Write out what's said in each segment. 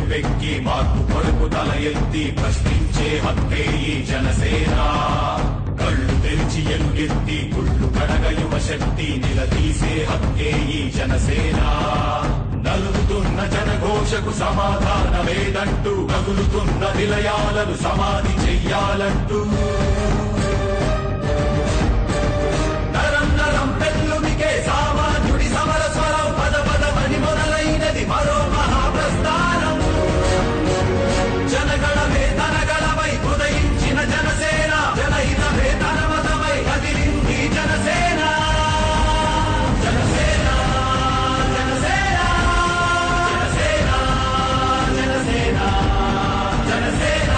ఎరుపెక్కి మార్పు కొరకు తల ఎత్తి ప్రశ్నించే హక్కే ఈ జనసేన. కళ్ళు తెరిచి ఎలుగెత్తి గుళ్ళు కడగ యువ శక్తి నిలదీసే హక్కే ఈ జనసేన. నలుగుతున్న జనఘోషకు సమాధానమేదంటూ కగులుతున్న నిలయాలను సమాధి చెయ్యాలంటూ నరం నరం పెళ్ళుమికే సామాన్యుడి సమర స్వరం పద పదమని మొదలైనది మరో మహాప్రస్థానం. జనగణమే ధనగణమై ఉదయించిన జనసేన, జనహితమే ధనమతమై కదిలింది జనసేన. జనసేన జనసేన జనసేన జనసేన జనసేన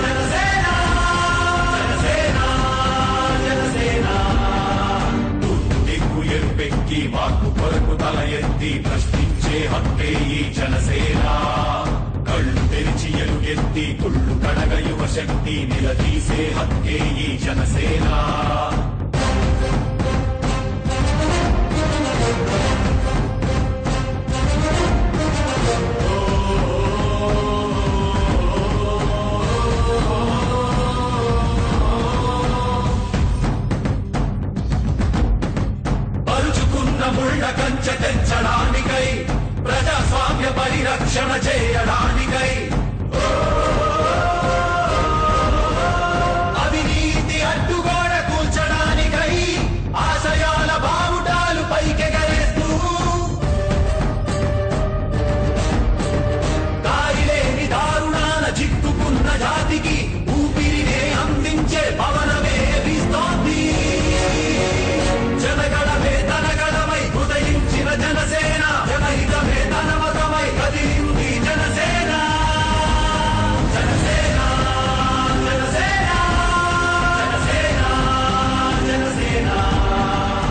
జనసేన జనసేన జనసేన. తూర్పు దిక్కు ఎరుపెక్కి మార్పు కొరకు తల ఎత్తి ప్రశ్నించే హక్కే ఈ జనసేన. కళ్ళు తెరిచి ఎలుగెత్తి కుళ్ళు కడగ యువ శక్తి నిలదీసే హక్కే ఈ జనసేన. పరుచుకున్న ముళ్ళ కంచె తెంచడానికై, ప్రజాస్వామ్య పరిరక్షణ చేయడానికై, అవినీతి అడ్డుగోడ కూల్చడానికై ఆశయాల బావుటాలు పైకెగరేస్తూ దారిలేని దారుణాల చిక్కుకున్న జాతికి ఊపిరినే అందించే పవనమే వీస్తోంది. జనగణమే ధనగణమై ఉదయించిన జనసేన, జనహితమే ధనమతమై కదిలింది జనసేన. జనసేన జనసేన జనసేన జనసేన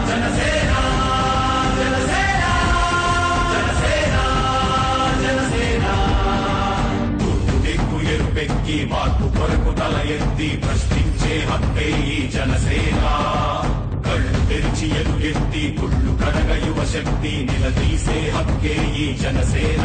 జనసేన జనసేన జనసేన జనసేన. తూర్పు దిక్కు ఎరుపెక్కి మార్పు కొరకు తల ఎత్తి ప్రశ్నించే హక్కే ఈ జనసేన. కళ్ళు తెరిచి ఎలుగెత్తి కుళ్ళు కడగ యువ శక్తి నిలదీసే హక్కే ఈ జనసేన.